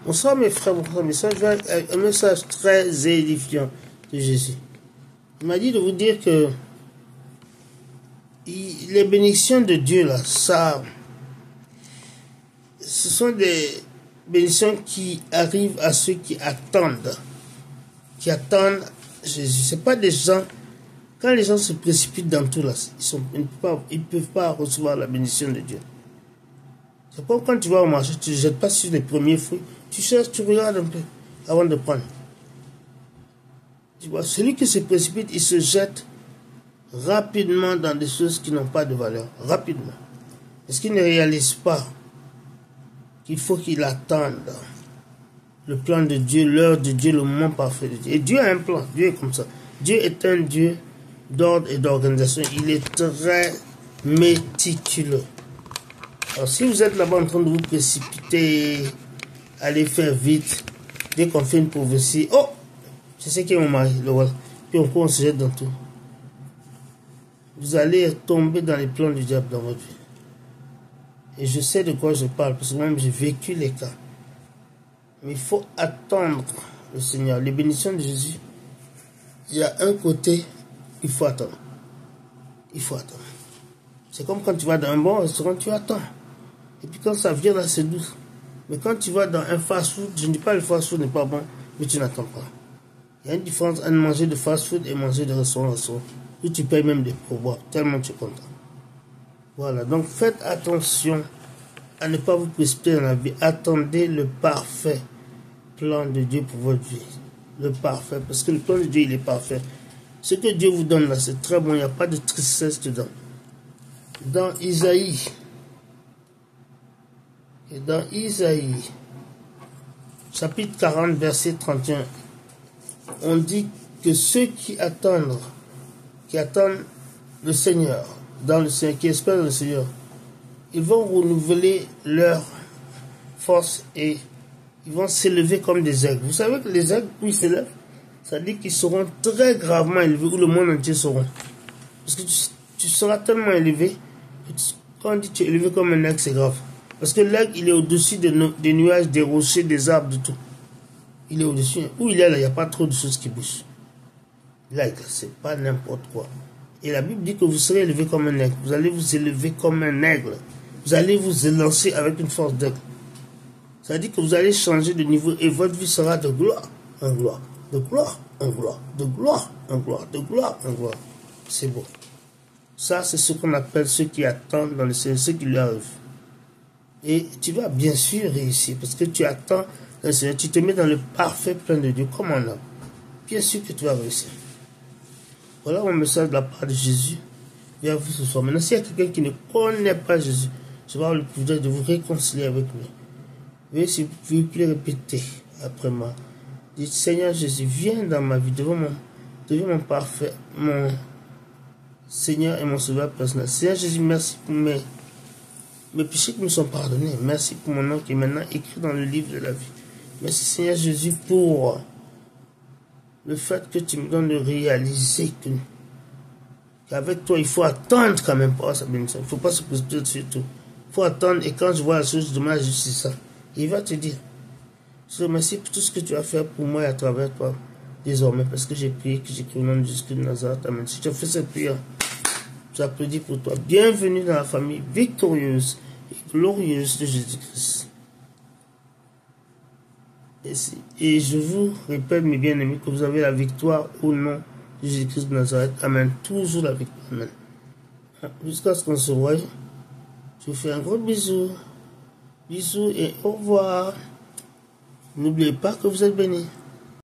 Bonsoir mes frères, bonsoir mes soeurs. Un message très édifiant de Jésus. Il m'a dit de vous dire que les bénédictions de Dieu, là, ça, ce sont des bénédictions qui arrivent à ceux qui attendent Jésus. Ce n'est pas des gens, quand les gens se précipitent dans tout, là, ils ne peuvent pas recevoir la bénédiction de Dieu. C'est comme quand tu vas au marché, tu ne jettes pas sur les premiers fruits. Tu cherches, tu regardes un peu avant de prendre. Tu vois, celui qui se précipite, il se jette rapidement dans des choses qui n'ont pas de valeur. Rapidement. Parce qu'il ne réalise pas qu'il faut qu'il attende le plan de Dieu, l'heure de Dieu, le moment parfait de Dieu. Et Dieu a un plan. Dieu est comme ça. Dieu est un Dieu d'ordre et d'organisation. Il est très méticuleux. Alors, si vous êtes là-bas en train de vous précipiter, allez faire vite, dès qu'on fait une prophétie, oh, c'est ce qui est mon mari, le voilà. Puis on se jette dans tout. Vous allez tomber dans les plans du diable dans votre vie. Et je sais de quoi je parle, parce que moi-même j'ai vécu les cas. Mais il faut attendre le Seigneur. Les bénédictions de Jésus, il y a un côté, il faut attendre. Il faut attendre. C'est comme quand tu vas dans un bon restaurant, tu attends. Et puis quand ça vient là, c'est doux. Mais quand tu vas dans un fast-food, je ne dis pas le fast-food n'est pas bon, mais tu n'attends pas. Il y a une différence entre manger de fast-food et manger de restaurant. Où tu payes même des pourboires, tellement tu es content. Voilà, donc faites attention à ne pas vous précipiter dans la vie. Attendez le parfait plan de Dieu pour votre vie. Le parfait, parce que le plan de Dieu, il est parfait. Ce que Dieu vous donne là, c'est très bon, il n'y a pas de tristesse dedans. Dans Isaïe, chapitre 40, verset 31, on dit que ceux qui attendent le Seigneur, qui espèrent le Seigneur, ils vont renouveler leur force et ils vont s'élever comme des aigles. Vous savez que les aigles, quand ils s'élèvent, ça dit qu'ils seront très gravement élevés, ou le monde entier seront. Parce que tu seras tellement élevé, quand on dit tu es élevé comme un aigle, c'est grave. Parce que l'aigle, il est au-dessus des nuages, des rochers, des arbres, de tout. Il est au-dessus. Où il est là, il n'y a pas trop de choses qui bougent. L'aigle, c'est pas n'importe quoi. Et la Bible dit que vous serez élevé comme un aigle. Vous allez vous élever comme un aigle. Vous allez vous élancer avec une force d'aigle. Ça dit que vous allez changer de niveau et votre vie sera de gloire en gloire. De gloire en gloire. De gloire en gloire. De gloire en gloire. C'est beau. Ça, c'est ce qu'on appelle ceux qui attendent dans le Seigneur, ceux qui lui arrivent. Et tu vas bien sûr réussir parce que tu attends dans le Seigneur. Tu te mets dans le parfait plan de Dieu comme un homme. Bien sûr que tu vas réussir. Voilà mon message de la part de Jésus vers vous ce soir. Maintenant, s'il y a quelqu'un qui ne connaît pas Jésus, je vais avoir le pouvoir de vous réconcilier avec lui. Veuillez s'il vous plaît répéter après moi. Dites, Seigneur Jésus, viens dans ma vie, deviens mon parfait, mon Seigneur et mon sauveur personnel. Seigneur Jésus, merci pour mes péchés qui me sont pardonnés. Merci pour mon nom qui est maintenant écrit dans le livre de la vie. Merci Seigneur Jésus pour le fait que tu me donnes de réaliser qu'avec toi, il faut attendre quand même pour sa bénédiction. Il ne faut pas se précipiter sur tout. Il faut attendre et quand je vois la chose, je demande à Jésus ça. Il va te dire, je te remercie pour tout ce que tu as fait pour moi et à travers toi désormais, parce que j'ai prié, que j'ai crié au nom de Jésus de Nazareth. Amen. Si tu as fait cette prière, j'applaudis pour toi. Bienvenue dans la famille victorieuse et glorieuse de Jésus-Christ. Et je vous répète, mes bien-aimés, que vous avez la victoire au nom de Jésus-Christ de Nazareth. Amen. Toujours la victoire. Amen. Jusqu'à ce qu'on se voie, je vous fais un gros bisou. Bisous et au revoir. N'oubliez pas que vous êtes bénis.